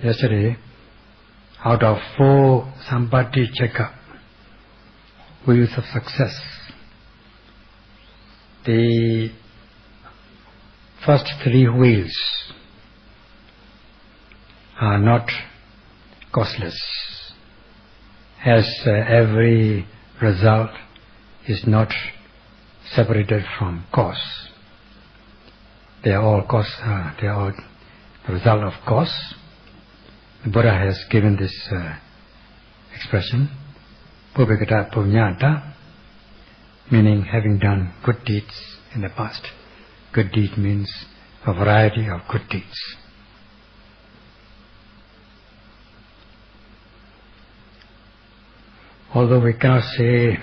Yesterday, out of 4 Sampati checkup, wheels of success, the first 3 wheels are not causeless, as every result is not separated from cause. They are all cause. They are all the result of cause. The Buddha has given this expression, Pubbekata Punyata, meaning having done good deeds in the past. Good deed means a variety of good deeds. Although we cannot say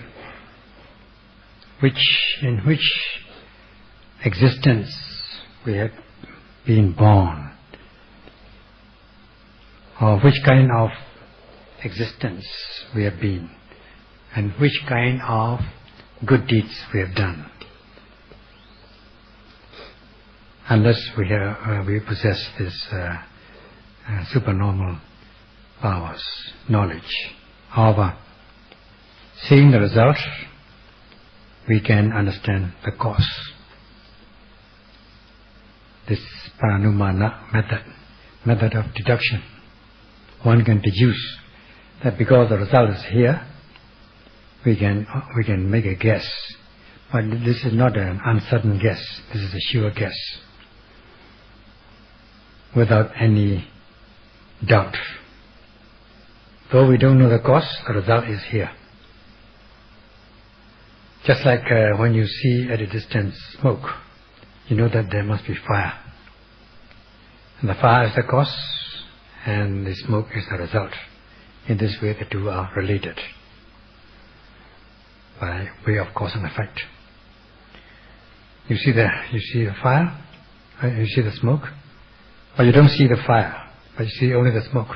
in which existence we have been born, or which kind of existence we have been, and which kind of good deeds we have done, unless we possess this supernormal powers, knowledge. However, seeing the result, we can understand the cause. This paranumana method of deduction, one can deduce that because the result is here, we can make a guess. But this is not an uncertain guess. This is a sure guess, without any doubt. Though we don't know the cause, the result is here. Just like when you see at a distance smoke, you know that there must be fire. And the fire is the cause, and the smoke is the result. In this way, the two are related by way of cause and effect. You see the fire, you see the smoke, but you don't see the fire, but you see only the smoke.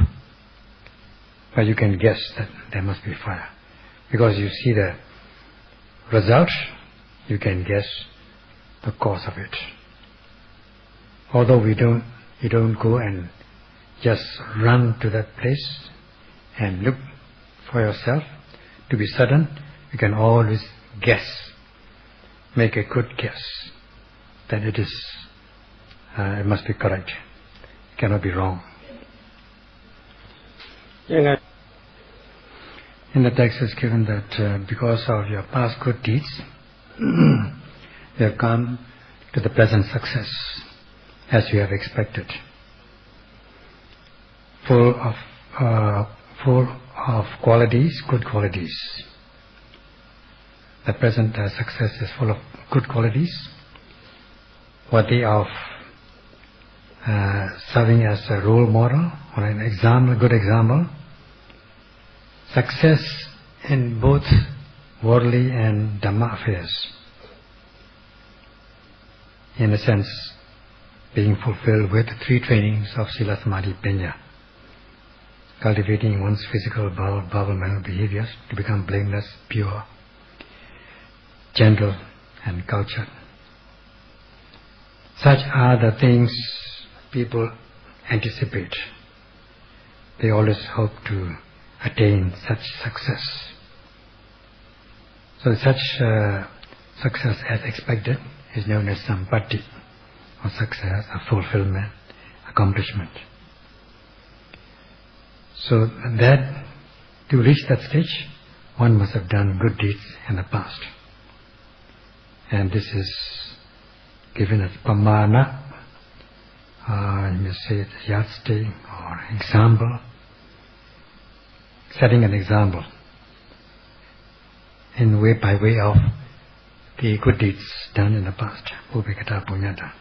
But you can guess that there must be fire, because you see the result, you can guess the cause of it. Although you don't go and just run to that place and look for yourself to be certain, you can always guess, make a good guess that it must be correct. It cannot be wrong. In the text is given that because of your past good deeds, you have come to the present success as you have expected, full of qualities, good qualities. The present success is full of good qualities, worthy of serving as a role model or an example, good example. Success in both worldly and Dhamma affairs. In a sense, being fulfilled with 3 trainings of Sila Samadhi Panya, cultivating one's physical, verbal, mental behaviors to become blameless, pure, gentle and cultured. Such are the things people anticipate. They always hope to attain such success. So such success as expected is known as sampatti, or success, a fulfillment, accomplishment. So that to reach that stage, one must have done good deeds in the past. And this is given as pamana, you may say it yardstick or example, setting an example by way of the good deeds done in the past, Pubbekata Punyata.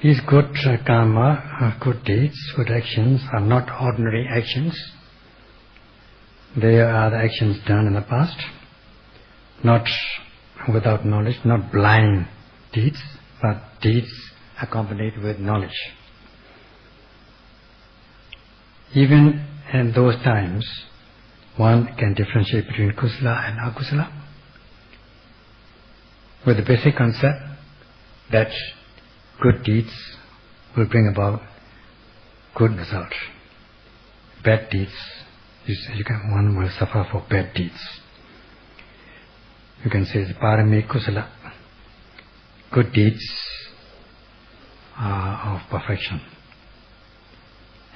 These good karma, good deeds, good actions are not ordinary actions. They are the actions done in the past, not without knowledge, not blind deeds, but deeds accompanied with knowledge. Even in those times, one can differentiate between kusala and akusala with the basic concept that good deeds will bring about good result. Bad deeds, one will suffer for bad deeds. You can say it's parami kusala. Good deeds are of perfection,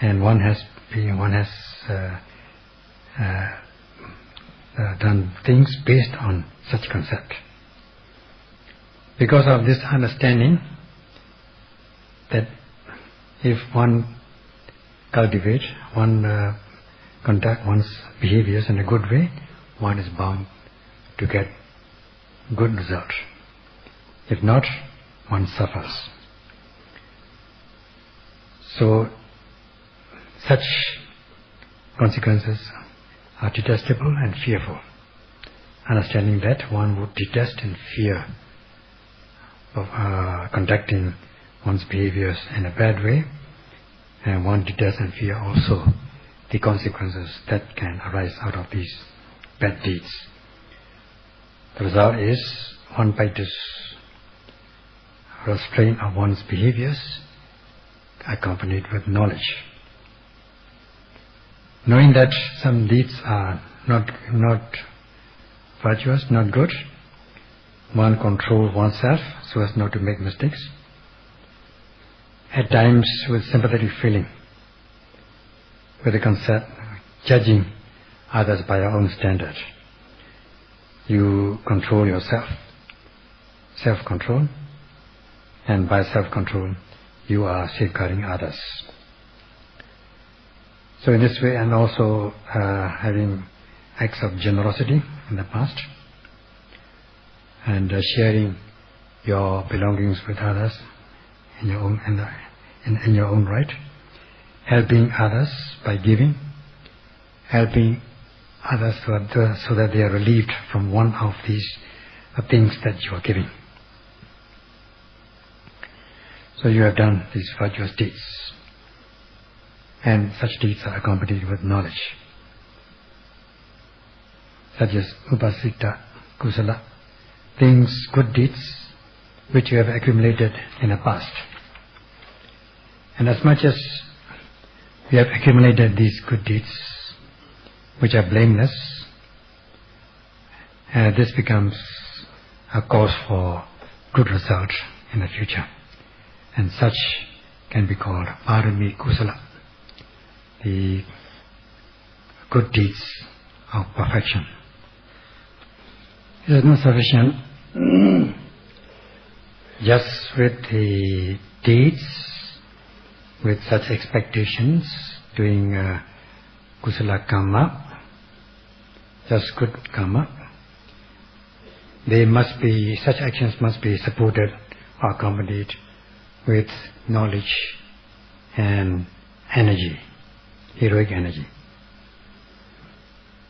and one has done things based on such concept. Because of this understanding, that if one cultivate, one conduct one's behaviors in a good way, one is bound to get good result. If not, one suffers. So, such consequences are detestable and fearful. Understanding that, one would detest and fear of conducting one's behaviors in a bad way, and one detests and fear also the consequences that can arise out of these bad deeds. The result is, one by this restraint of one's behaviors accompanied with knowledge. Knowing that some deeds are not virtuous, not good, one controls oneself so as not to make mistakes. At times with sympathetic feeling, with the concept judging others by your own standard. You control yourself, self-control, and by self-control you are safeguarding others. So in this way, and also having acts of generosity in the past, and sharing your belongings with others in your own in your own right, helping others by giving, helping others so that they are relieved from one of these things that you are giving. So you have done these virtuous deeds, and such deeds are accompanied with knowledge, such as upasita, kusala, things, good deeds which you have accumulated in the past. And as much as we have accumulated these good deeds which are blameless, this becomes a cause for good result in the future, and such can be called parami kusala, the good deeds of perfection. It is not sufficient just with the deeds, with such expectations, doing kusala karma, just good karma. Such actions must be supported or accompanied with knowledge and energy, heroic energy.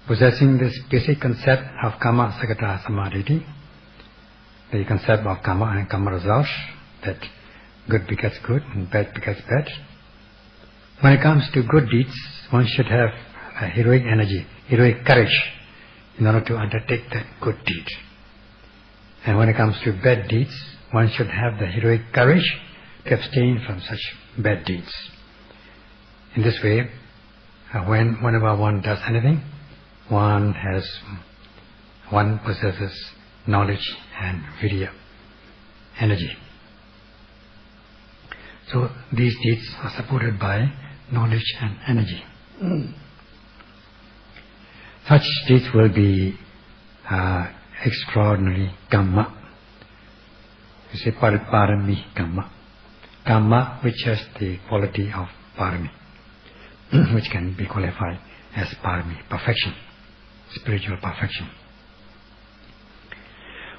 Possessing this basic concept of karma sakata samadhi, the concept of karma and karma results, that good begets good and bad begets bad. When it comes to good deeds, one should have a heroic energy, heroic courage in order to undertake that good deed. And when it comes to bad deeds, one should have the heroic courage to abstain from such bad deeds. In this way, whenever one does anything, one possesses knowledge and virya, energy. So these deeds are supported by knowledge and energy. Such deeds will be extraordinary karma. You say parami karma. Karma which has the quality of parami, which can be qualified as parami, perfection, spiritual perfection.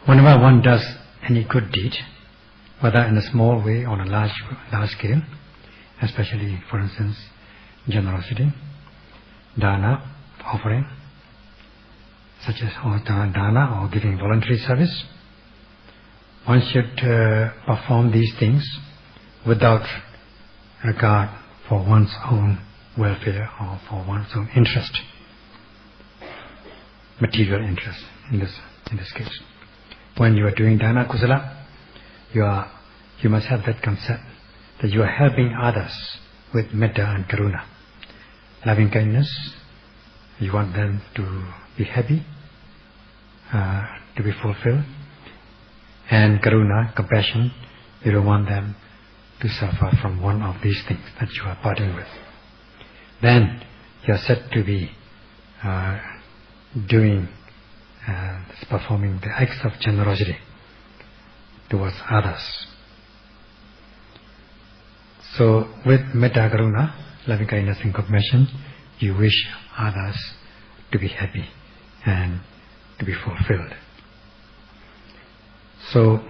Whenever one does any good deed, whether in a small way or on a large scale, especially, for instance, generosity, dana, offering, such as dana or giving voluntary service, one should perform these things without regard for one's own welfare or for one's own interest, material interest in this case. When you are doing dana kusala, you must have that concept that you are helping others with metta and karuna. Loving kindness, you want them to be happy, to be fulfilled. And karuna, compassion, you don't want them to suffer from one of these things that you are parting with. Then you are said to be performing the acts of generosity towards others. So with metta, karuna, loving kindness and compassion, you wish others to be happy and to be fulfilled. So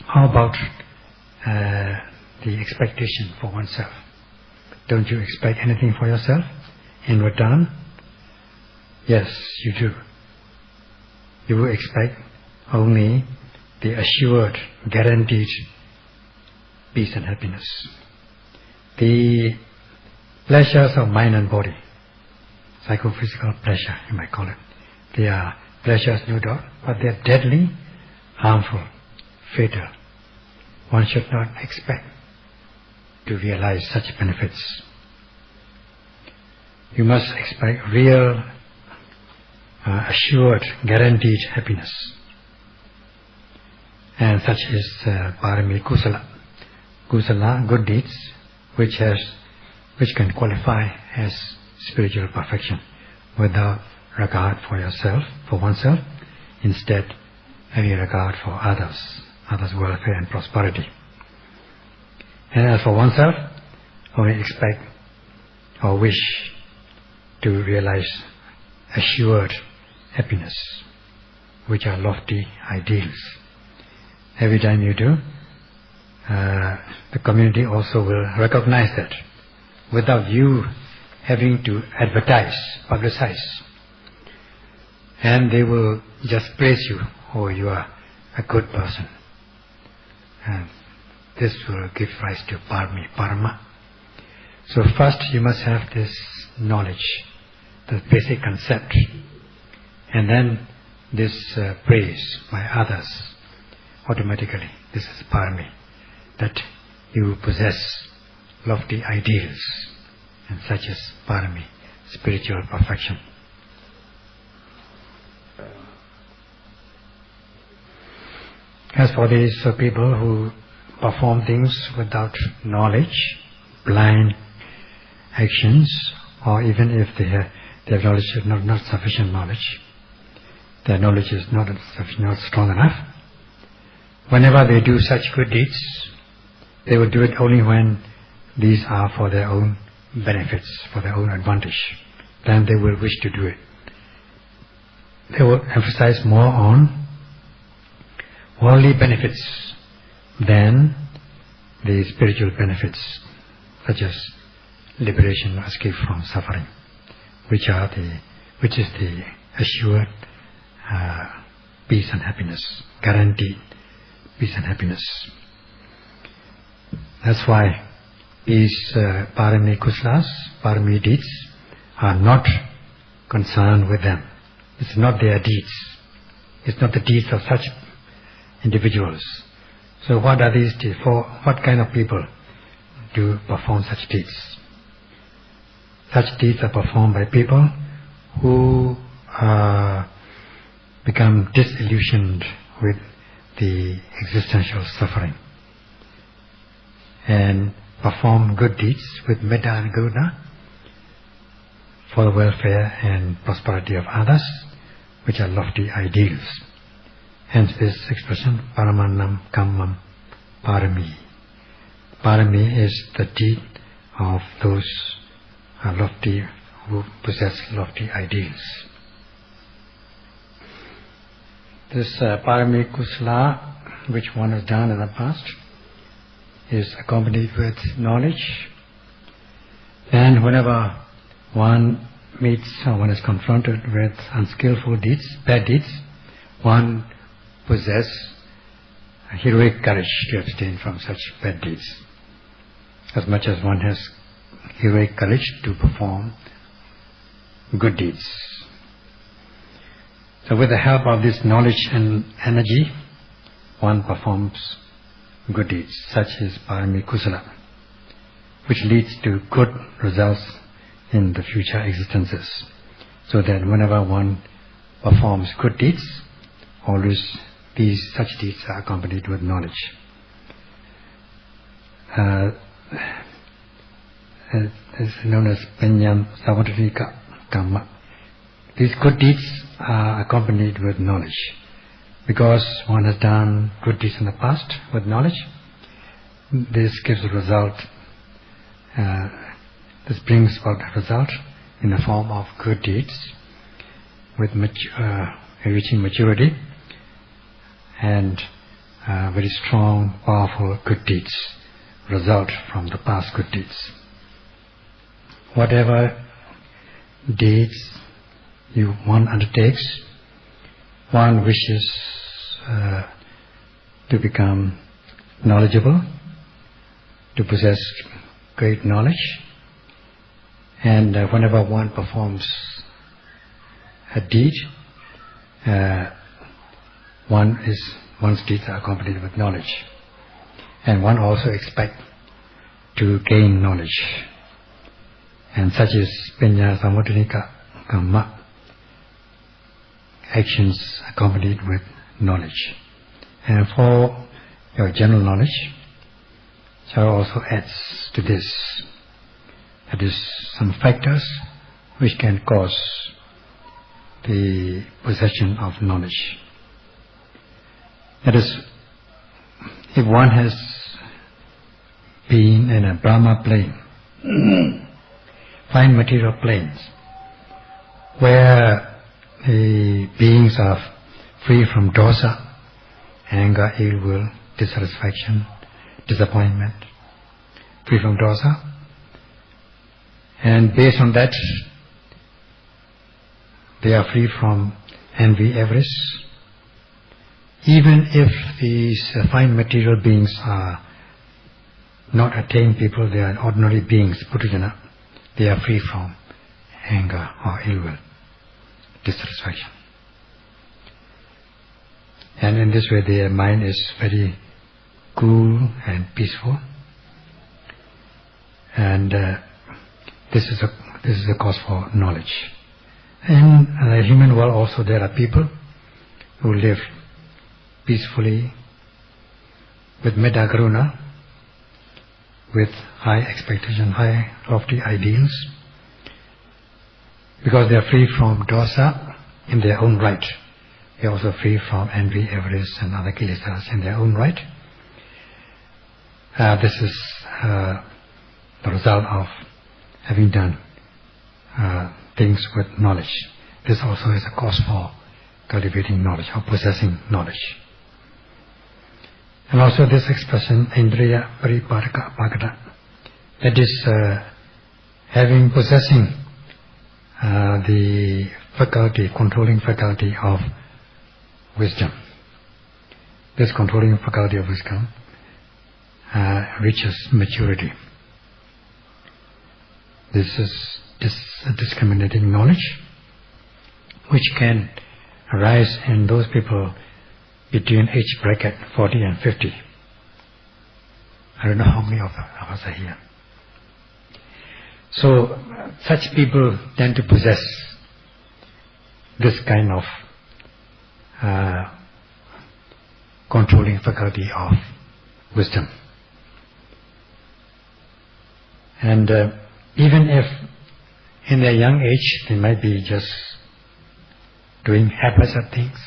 how about the expectation for oneself? Don't you expect anything for yourself in return? Yes, you do. You will expect only the assured, guaranteed peace and happiness. The pleasures of mind and body, psychophysical pleasure, you might call it. They are pleasures, no doubt, but they are deadly, harmful, fatal. One should not expect to realize such benefits. You must expect real, assured, guaranteed happiness. And such is parami kusala. Kusala, good deeds, which can qualify as spiritual perfection without regard for yourself, for oneself, instead having regard for others' welfare and prosperity. And as for oneself, only expect or wish to realize assured happiness, which are lofty ideals. Every time you do, the community also will recognize that without you having to advertise, publicize. And they will just praise you, oh, you are a good person. And this will give rise to parama. So first you must have this knowledge, the basic concept, and then this praise by others. Automatically, this is parami, that you possess lofty ideals, and such is parami, spiritual perfection. As for these people who perform things without knowledge, blind actions, or even if they have knowledge, not sufficient knowledge, their knowledge is not strong enough, whenever they do such good deeds, they will do it only when these are for their own benefits, for their own advantage. Then they will wish to do it. They will emphasize more on worldly benefits than the spiritual benefits, such as liberation or escape from suffering, which is the assured peace and happiness, guaranteed peace and happiness. That's why these parami kusalas, parami deeds, are not concerned with them. It's not their deeds. It's not the deeds of such individuals. So what are these deeds for? What kind of people do perform such deeds? Such deeds are performed by people who become disillusioned with the existential suffering and perform good deeds with metta and karuna for the welfare and prosperity of others, which are lofty ideals. Hence this expression, paramanam kammam parami. Parami is the deed of those who possess lofty ideals. This parami kusala, which one has done in the past, is accompanied with knowledge. And whenever one meets or one is confronted with unskillful deeds, bad deeds, one possess heroic courage to abstain from such bad deeds, as much as one has heroic courage to perform good deeds. So with the help of this knowledge and energy, one performs good deeds, such as parami kusala, which leads to good results in the future existences. So that whenever one performs good deeds, always such deeds are accompanied with knowledge. It's known as Penyam Savadrika Kamma. These good deeds are accompanied with knowledge. Because one has done good deeds in the past with knowledge, this gives a result, this brings about a result in the form of good deeds with reaching maturity, and very strong, powerful good deeds result from the past good deeds. Whatever deeds one undertakes, one wishes to become knowledgeable, to possess great knowledge, and whenever one performs a deed, one's deeds are accompanied with knowledge, and one also expects to gain knowledge, and such is Penya Samudrinika Kamma, actions accompanied with knowledge. And for your general knowledge, Chara also adds to this, that is, some factors which can cause the possession of knowledge. That is, if one has been in a Brahma plane, fine material planes, where the beings are free from dosa, anger, ill will, dissatisfaction, disappointment, free from dosa, and based on that they are free from envy, avarice. Even if these fine material beings are not attained people, they are ordinary beings, Putujana, they are free from anger or ill will, dissatisfaction. And in this way their mind is very cool and peaceful. And this is a cause for knowledge. In the human world also there are people who live peacefully with metta karuna, with high expectation, high lofty ideals, because they are free from dosa in their own right. They are also free from envy, avarice and other kilesas in their own right. This is the result of having done things with knowledge. This also is a cause for cultivating knowledge or possessing knowledge. And also this expression, Indriya Pariparaka Pakata, that is possessing the faculty, controlling faculty of wisdom. This controlling faculty of wisdom reaches maturity. This is discriminating knowledge which can arise in those people between age bracket 40 and 50. I don't know how many of us are here. So such people tend to possess this kind of controlling faculty of wisdom. And even if in their young age they might be just doing haphazard things,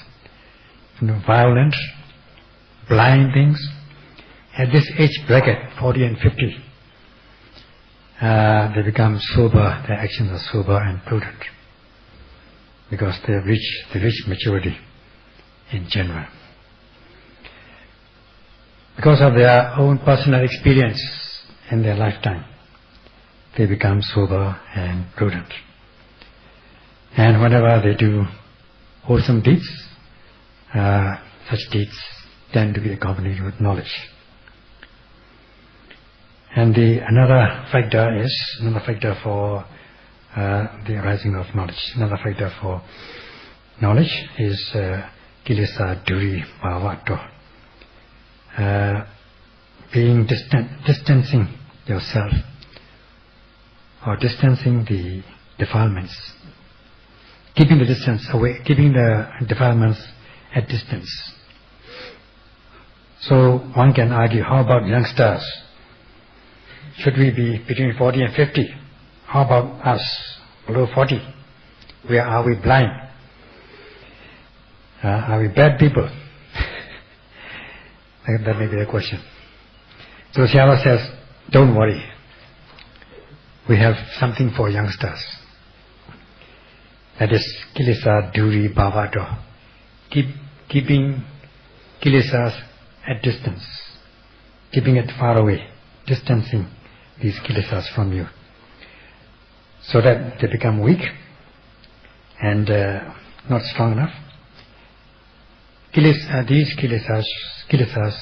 violent, blind things, at this age bracket, 40 and 50, they become sober, their actions are sober and prudent, because they reach maturity in general. Because of their own personal experience in their lifetime, they become sober and prudent. And whenever they do wholesome deeds, such deeds tend to be accompanied with knowledge. And another factor for the arising of knowledge, another factor for knowledge is kilesa duri bhavato. being distancing yourself, or distancing the defilements, keeping the distance away, keeping the defilements at distance. So one can argue, how about youngsters? Should we be between 40 and 50? How about us, below 40? Where are we blind? Are we bad people? That may be a question. So Sayadaw says, don't worry. We have something for youngsters. That is kilesa duri bhavado. Keeping kilesas at distance. Keeping it far away. Distancing these kilesas from you. So that they become weak and not strong enough. These kilesas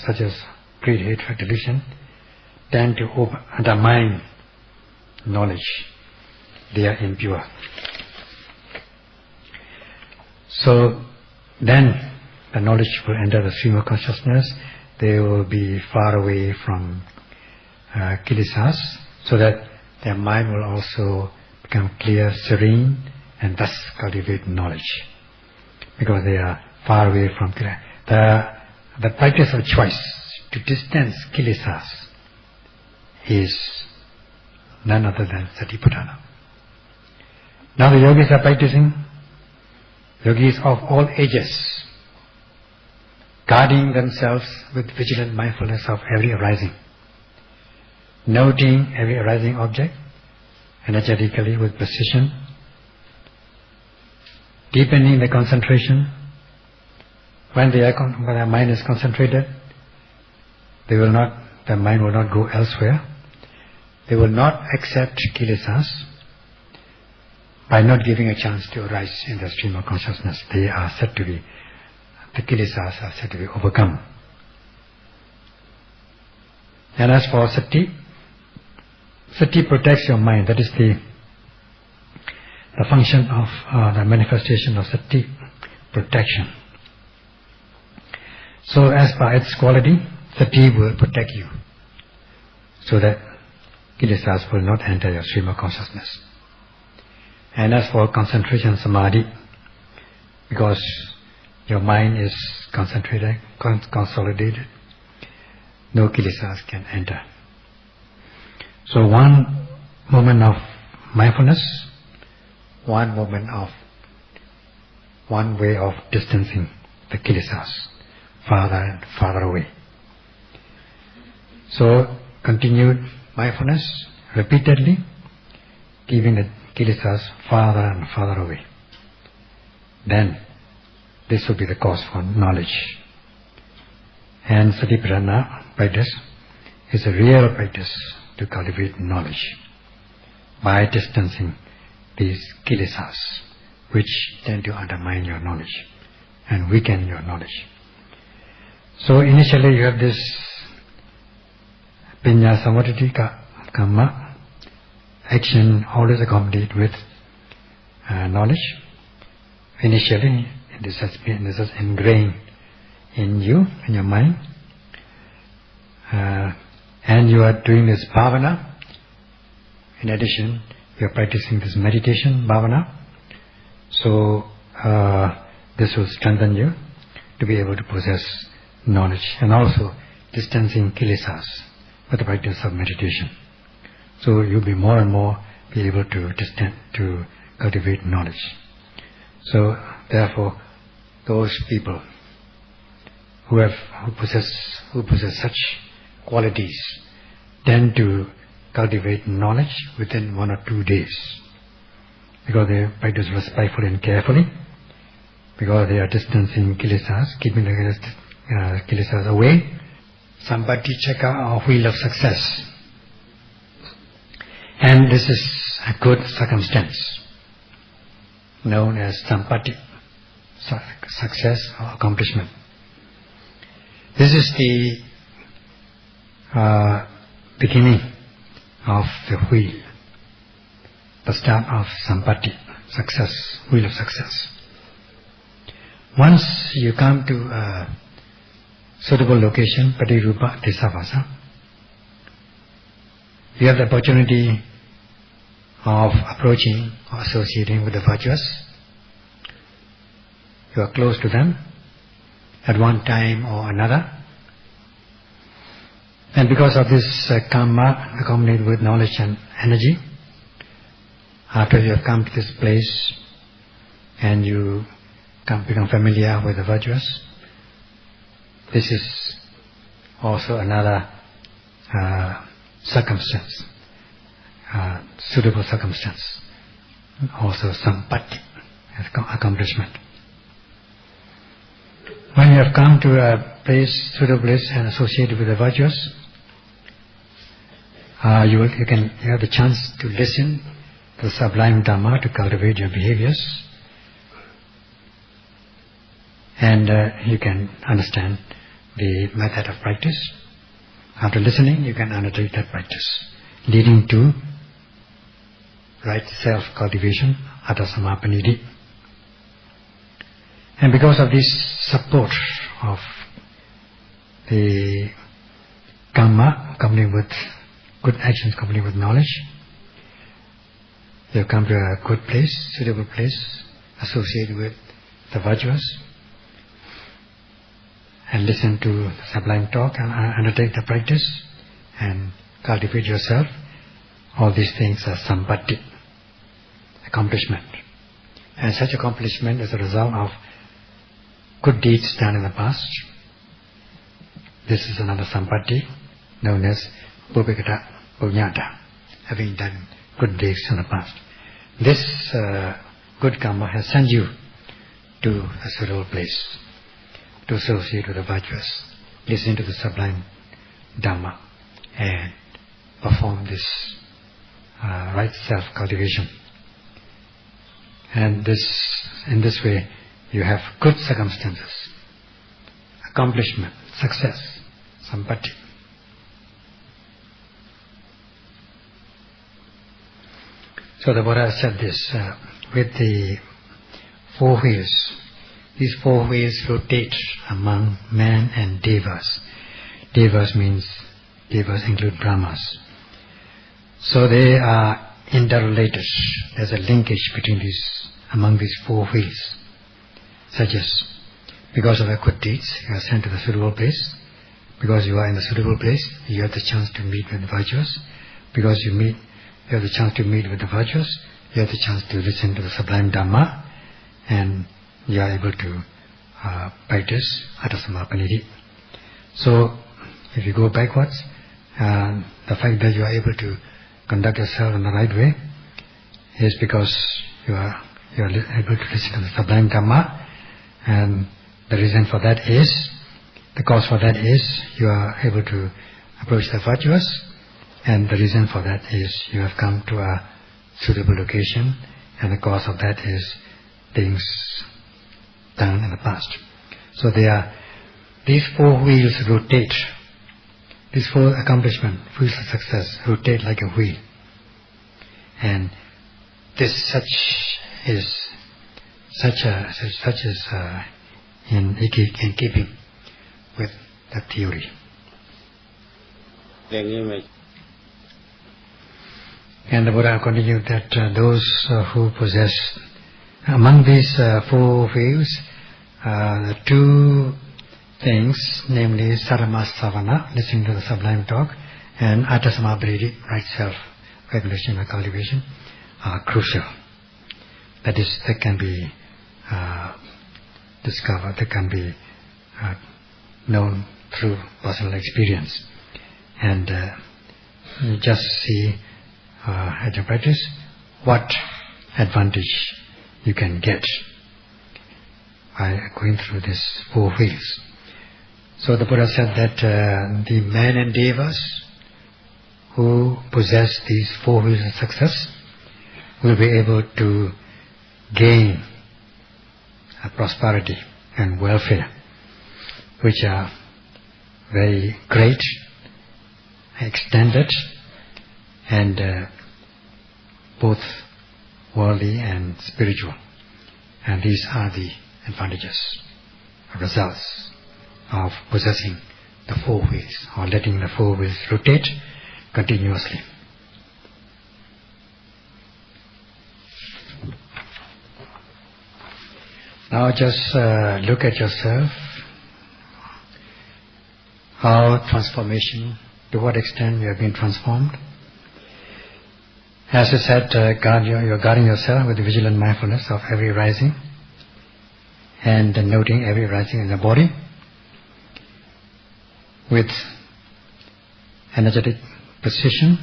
such as greed, hatred, delusion, tend to undermine knowledge. They are impure. So then the knowledge will enter the stream of consciousness. They will be far away from kilesas, so that their mind will also become clear, serene, and thus cultivate knowledge. Because they are far away from kilesas. The practice of choice to distance kilesas is none other than Satipatthana. Now the yogis are practicing, yogis of all ages, guarding themselves with vigilant mindfulness of every arising, noting every arising object energetically with precision, deepening the concentration. When their mind is concentrated, their mind will not go elsewhere. They will not accept kilesas by not giving a chance to arise in the stream of consciousness. The kilesas are said to be overcome. And as for sati protects your mind. That is the function of the manifestation of sati, protection. So as per its quality, sati will protect you, so that kilesas will not enter your stream of consciousness. And as for concentration, samadhi, because your mind is concentrated, consolidated, no kilesas can enter. So one moment of mindfulness, one way of distancing the kilesas farther and farther away. So continued mindfulness repeatedly, keeping the kilesas farther and farther away. Then this will be the cause for knowledge. And Satipatthana practice is a real practice to cultivate knowledge by distancing these kilesas which tend to undermine your knowledge and weaken your knowledge. So initially you have this Pinya Samadhi Kamma, action always accompanied with knowledge. Initially this has ingrained in you, in your mind, and you are doing this bhavana. In addition, you are practicing this meditation bhavana. So this will strengthen you to be able to possess knowledge, and also distancing kilesas with the practice of meditation. So you'll be more and more be able to cultivate knowledge. So therefore, those people who possess such qualities tend to cultivate knowledge within 1 or 2 days, because they practice respectfully and carefully, because they are distancing kilesas, keeping the kilesas away. Sampati chaka, or wheel of success. And this is a good circumstance, known as sampati, success or accomplishment. This is the beginning of the wheel, the start of sampati, success, wheel of success. Once you come to a suitable location, Patirupa Tisavasa, you have the opportunity of approaching or associating with the virtuous. You are close to them at one time or another. And because of this karma accompanied with knowledge and energy, after you have come to this place and you become familiar with the virtuous, this is also another circumstance, suitable circumstance, also sampatti, accomplishment. When you have come to a place, suitable place and associated with the virtuous, you have the chance to listen to the sublime Dhamma, to cultivate your behaviors, and you can understand the method of practice. After listening, you can undertake that practice, leading to right self-cultivation, Atta Samapanidhi. And because of this support of the karma accompanied with good actions, accompanied with knowledge, you have come to a good place, suitable place, associated with the virtuous, and listen to the sublime talk and undertake the practice and cultivate yourself. All these things are sampatti, accomplishment. And such accomplishment is a result of good deeds done in the past. This is another sampatti known as Bhupikata Punyata, having done good deeds in the past. This good karma has sent you to a suitable place to associate with the virtuous, listen to the sublime Dhamma, and perform this right self-cultivation. And in this way, you have good circumstances, accomplishment, success, sampatti. So the Buddha said this, with the four wheels. These four wheels rotate among man and devas. Devas include Brahmas. So they are interrelated. There's a linkage among these four wheels. Such as, because of your good deeds, you are sent to the suitable place. Because you are in the suitable place, you have the chance to meet with the virtuous. Because you have the chance to meet with the virtuous, you have the chance to listen to the sublime Dhamma, and you are able to practice Atta Samapanidhi. So, if you go backwards, the fact that you are able to conduct yourself in the right way is because you are able to listen to the sublime Dhamma, and the cause for that is you are able to approach the virtuous, and the reason for that is you have come to a suitable location, and the cause of that is things done in the past. So these four wheels rotate. These four accomplishment, wheels of success, rotate like a wheel. And this is in keeping with that theory. And the Buddha continued that those who possess, among these four wheels, the two things, namely Sarama Savana, listening to the sublime talk, and Atta Samapanidhi, right self-regulation or cultivation, are crucial. That can be discovered, that can be known through personal experience. And you just see at your practice what advantage you can get by going through these four wheels. So the Buddha said that the men and devas who possess these four wheels of success will be able to gain prosperity and welfare, which are very great, extended, and both worldly and spiritual. And these are the advantages, results of possessing the four wheels, or letting the four wheels rotate continuously. Now just look at yourself, how transformation, to what extent you have been transformed. As I said, you're guarding yourself with vigilant mindfulness of every rising and noting every rising in the body with energetic precision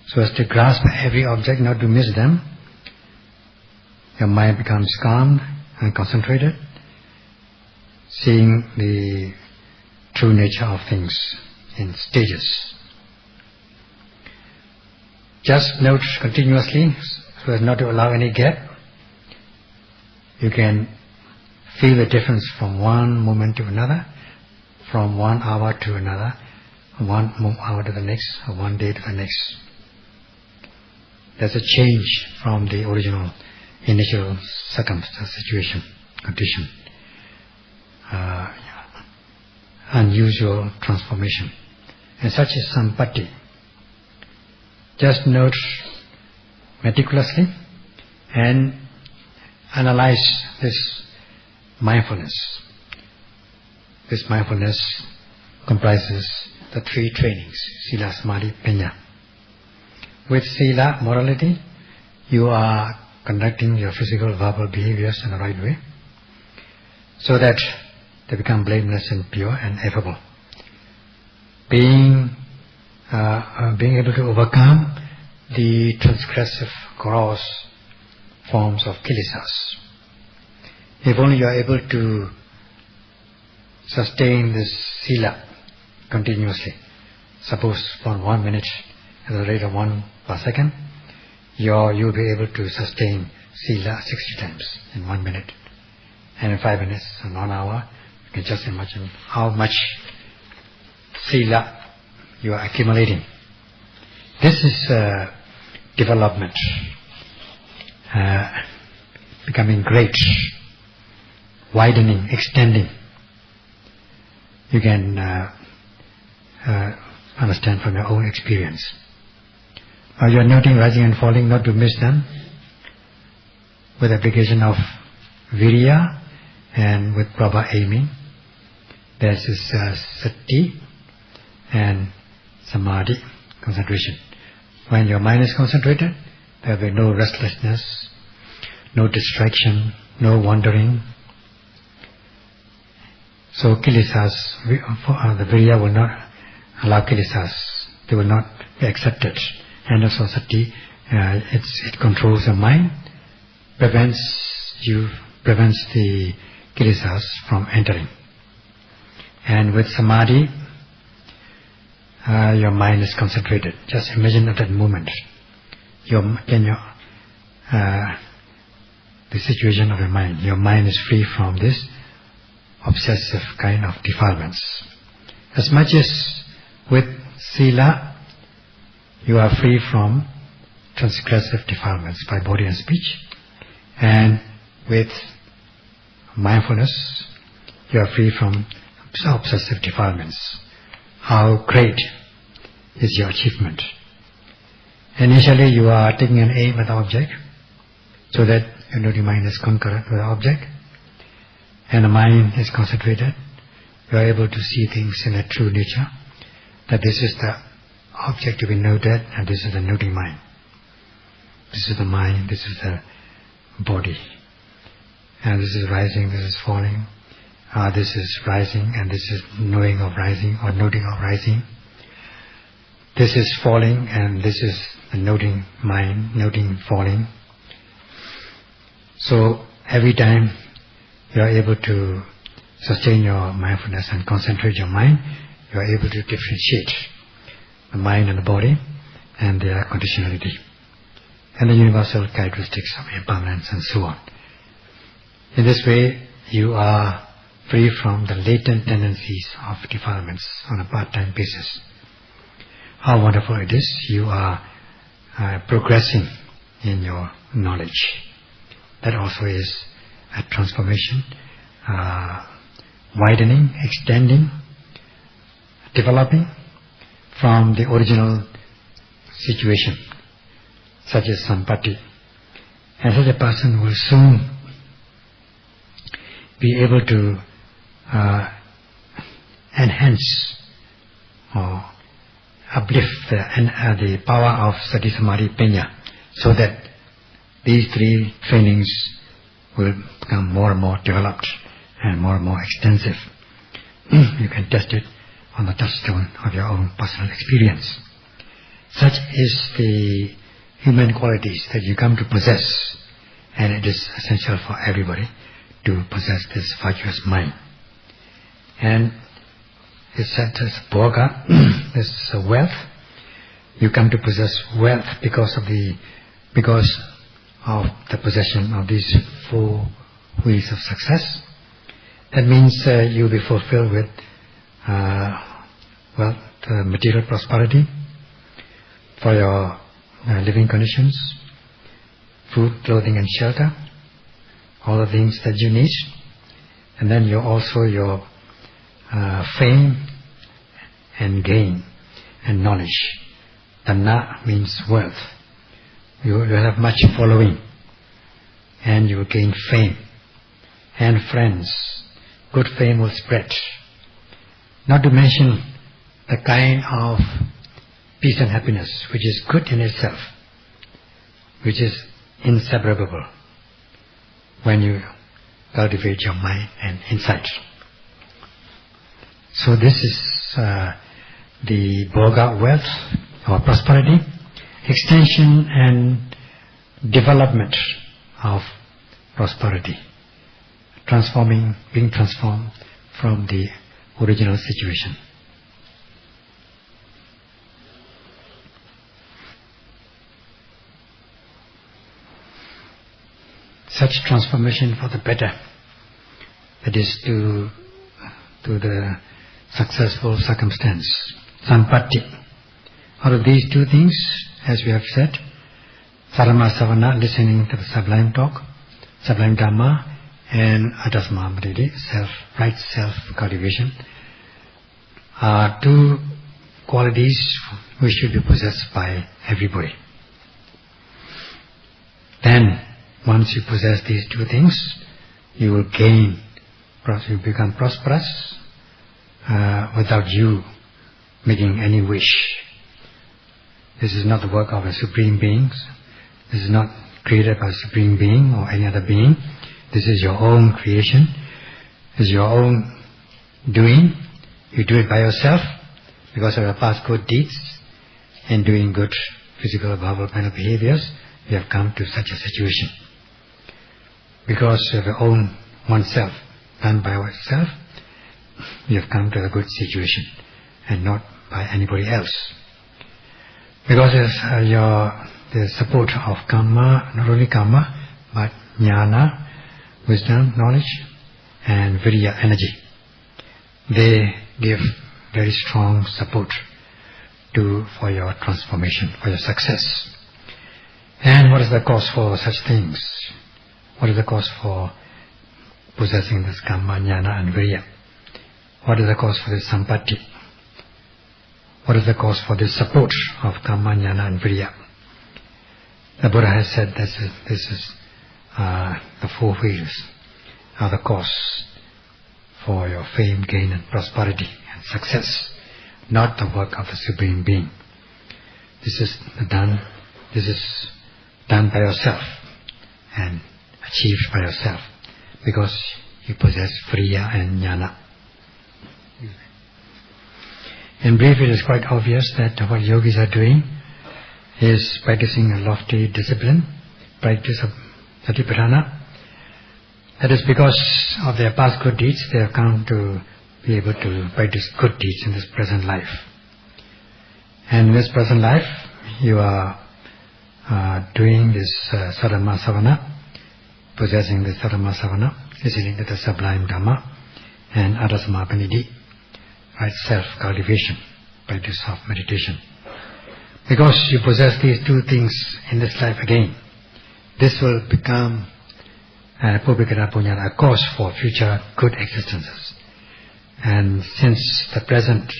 so as to grasp every object, not to miss them. Your mind becomes calm and concentrated, seeing the true nature of things in stages. Just note continuously so as not to allow any gap. You can feel the difference from one moment to another, from 1 hour to another, 1 hour to the next, or 1 day to the next. There's a change from the original initial circumstance, situation, condition. Unusual transformation. And such is sampatti. Just note meticulously and analyze this mindfulness. This mindfulness comprises the 3 trainings, Sila, Samadhi, Panya. With Sila, morality, you are conducting your physical, verbal behaviors in the right way, so that they become blameless and pure and affable. Being able to overcome the transgressive, gross forms of kilesas. If only you are able to sustain this sila continuously, suppose for 1 minute at the rate of 1 per second, you'll be able to sustain sila 60 times in 1 minute. And in 5 minutes and 1 hour, you can just imagine how much sila you are accumulating. This is development, becoming great, widening, extending. You can understand from your own experience. Now you are noting rising and falling, not to miss them, with application of virya and with proper aiming. There's this sati and samadhi, concentration. When your mind is concentrated, there will be no restlessness, no distraction, no wandering. So kilesas, the virya will not allow kilesas, they will not be accepted. And also sati, it controls the mind, prevents the kilesas from entering. And with samadhi, your mind is concentrated. Just imagine at that moment, the situation of your mind. Your mind is free from this obsessive kind of defilements. As much as with sila, you are free from transgressive defilements by body and speech, and with mindfulness, you are free from obsessive defilements. How great is your achievement? Initially, you are taking an aim at the object, so that your mind is concurrent with the object, and the mind is concentrated. You are able to see things in their true nature, that this is the object to be noted, and this is the noting mind. This is the mind, this is the body. And this is rising, this is falling. This is rising, and this is knowing of rising or noting of rising. This is falling, and this is the noting mind, noting falling. So every time you are able to sustain your mindfulness and concentrate your mind, you are able to differentiate the mind and the body and their conditionality and the universal characteristics of impermanence and so on. In this way, you are free from the latent tendencies of defilements on a part-time basis. How wonderful it is! You are progressing in your knowledge. That also is a transformation, widening, extending, developing from the original situation, such as sampatti. And such a person will soon be able to enhance or uplift the power of Sati Samadhi Panya, so that these three trainings will become more and more developed and more extensive. You can test it on the touchstone of your own personal experience. Such is the human qualities that you come to possess, and it is essential for everybody to possess this virtuous mind. And it's said as bhoga, this wealth. You come to possess wealth because of the possession of these four wheels of success. That means you'll be fulfilled with material prosperity for your living conditions, food, clothing and shelter, all the things that you need. And then your fame and gain and knowledge. Dhanna means wealth. You will have much following, and you will gain fame and friends. Good fame will spread. Not to mention the kind of peace and happiness which is good in itself, which is inseparable when you cultivate your mind and insight. So this is the bhoga, wealth or prosperity, extension and development of prosperity, being transformed from the original situation. Such transformation for the better, that is to the successful circumstance, sampatti. Out of these two things, as we have said, sarama savana, listening to the sublime talk, sublime dhamma, and adasma mridi, right self cultivation, are two qualities which should be possessed by everybody. Then, once you possess these two things, you will you become prosperous without you making any wish. This is not the work of a Supreme Being. This is not created by a Supreme Being or any other being. This is your own creation. This is your own doing. You do it by yourself because of your past good deeds and doing good physical, verbal, mental behaviors. You have come to such a situation. Because of your own oneself, done by oneself, you have come to a good situation and not by anybody else. Because the support of karma, not only karma, but jnana, wisdom, knowledge, and virya, energy. They give very strong support for your transformation, for your success. And what is the cause for such things? What is the cause for possessing this karma, jnana, and virya? What is the cause for this sampatti? What is the cause for this support of karma, jnana, and virya? The Buddha has said this is the four wheels are the cause for your fame, gain, and prosperity and success, not the work of the Supreme Being. This is done by yourself and achieved by yourself because you possess virya and jnana. In brief, it is quite obvious that what yogis are doing is practicing a lofty discipline, practice of satipatthana. That is because of their past good deeds, they have come to be able to practice good deeds in this present life. And in this present life, you are doing this sarama savana, possessing the sarama savana, listening to the sublime dhamma, and adasamapanidi, right self-cultivation, practice of meditation. Because you possess these two things in this life again, this will become a cause for future good existences. And since the present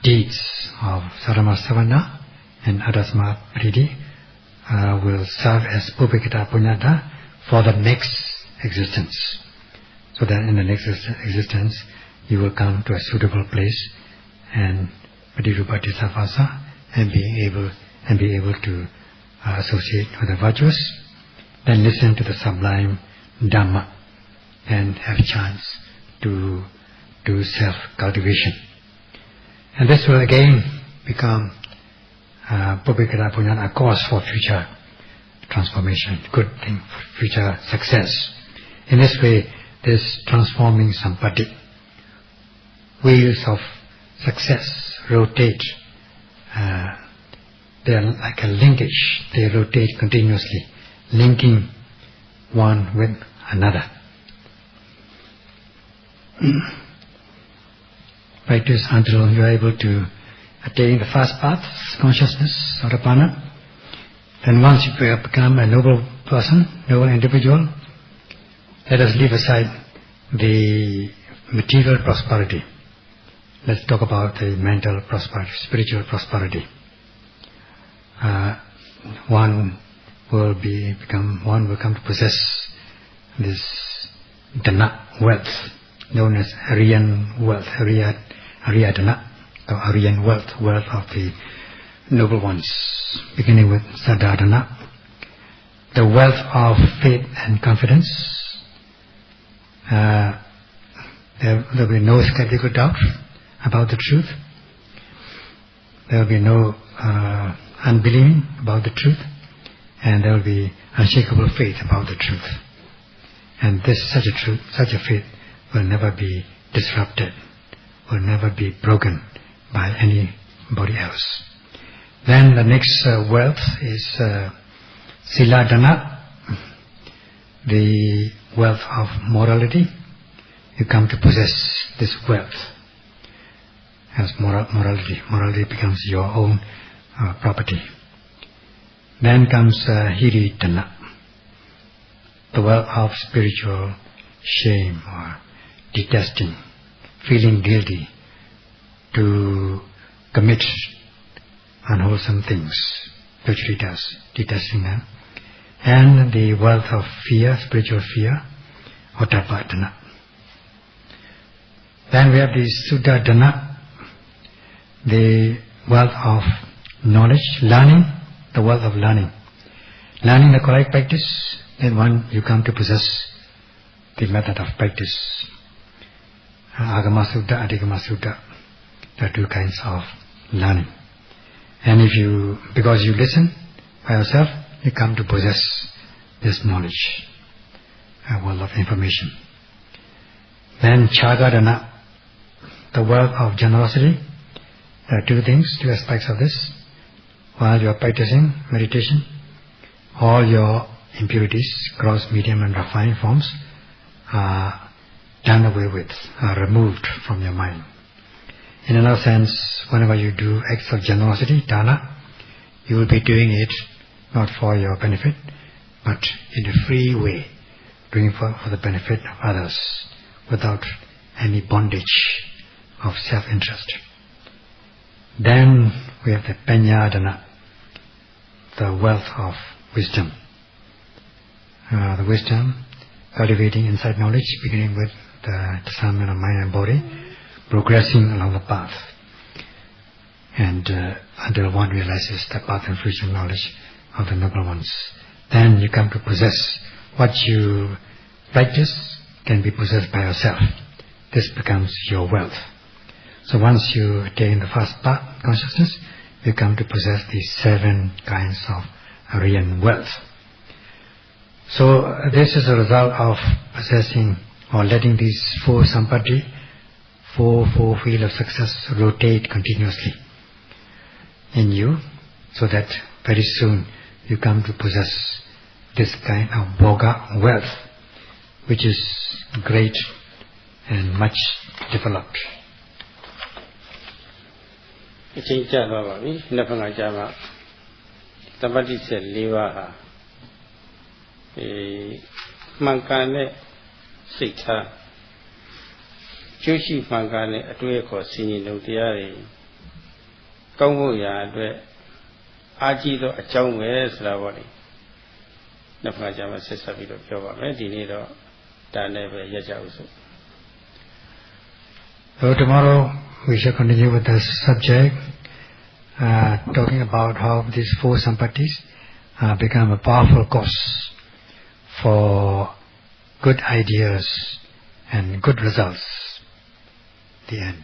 deeds of sarama savana and adasma priti will serve as pupikita punyata for the next existence, so that in the next existence you will come to a suitable place and Padirupatisavasa and be able to associate with the virtuous, then listen to the sublime Dhamma and have chance to do self-cultivation. And this will again become Pupikara Punyana, a cause for future transformation, good thing, for future success. In this way, this transforming sampati, wheels of success rotate. They are like a linkage. They rotate continuously, linking one with another. Practice until you are able to attain the first path, consciousness, Sotapanna. Then once you become a noble person, noble individual, let us leave aside the material prosperity. Let's talk about the mental prosperity, spiritual prosperity. One will come to possess this dhana, wealth, known as Aryan wealth, Arya dhana, or Aryan wealth of the noble ones, beginning with Sadhana, the wealth of faith and confidence. There will be no skeptical doubt about the truth. There will be no unbelieving about the truth, and there will be unshakable faith about the truth. And such a faith will never be disrupted, will never be broken by anybody else. Then the next wealth is Sila Dhana, the wealth of morality. You come to possess this wealth as morality. Morality becomes your own property. Then comes Hiri Dhana, the wealth of spiritual shame or detesting, feeling guilty to commit unwholesome things, virtually detesting them. And the wealth of fear, spiritual fear, Ottappa Dhana. Then we have the Suddha Dhana, the wealth of knowledge, learning, the wealth of learning. Learning the correct practice, then you come to possess the method of practice. Agama Sutta, Adhigama Sutta, there are two kinds of learning. And because you listen by yourself, you come to possess this knowledge, a wealth of information. Then Chagadana, the wealth of generosity. There are two aspects of this. While you are practicing meditation, all your impurities, gross, medium and refined forms, are done away with, are removed from your mind. In another sense, whenever you do acts of generosity, dana, you will be doing it not for your benefit, but in a free way, doing for the benefit of others, without any bondage of self-interest. Then we have the Panyadana, the wealth of wisdom. The wisdom, cultivating insight knowledge, beginning with the discernment of mind and body, progressing along the path, and until one realizes the path and fruition knowledge of the noble ones. Then you come to possess what you practice can be possessed by yourself. This becomes your wealth. So once you attain the first path, consciousness, you come to possess these 7 kinds of Aryan wealth. So this is a result of possessing or letting these 4 sampati, 4 wheel of success rotate continuously in you, so that very soon you come to possess this kind of bhoga wealth, which is great and much developed. အချိန်ကြာသွားပါပြီ။နှစ်ဖက်ကကြာမှတပ္ပတိဆက်၄ပါးဟာမှန်ကန်တဲ့စိတ်ထားကျိုးရှိမှန်ကန်တဲ့အတွေ့အခေါ်စီရင်လုံးတရားတွေကောင်းဖို့ရာအတွက်အားကြီးသောအကြောင်းပဲဆိုတာပေါ့လေ။နှစ်ဖက်ကကြာမှဆက်ဆက်ပြီးတော့ပြောပါမယ်။ဒီနေ့တော့ ဒါနဲ့ပဲရကြအောင်ဆို So tomorrow we shall continue with this subject, talking about how these four sampattis become a powerful cause for good ideas and good results. The end.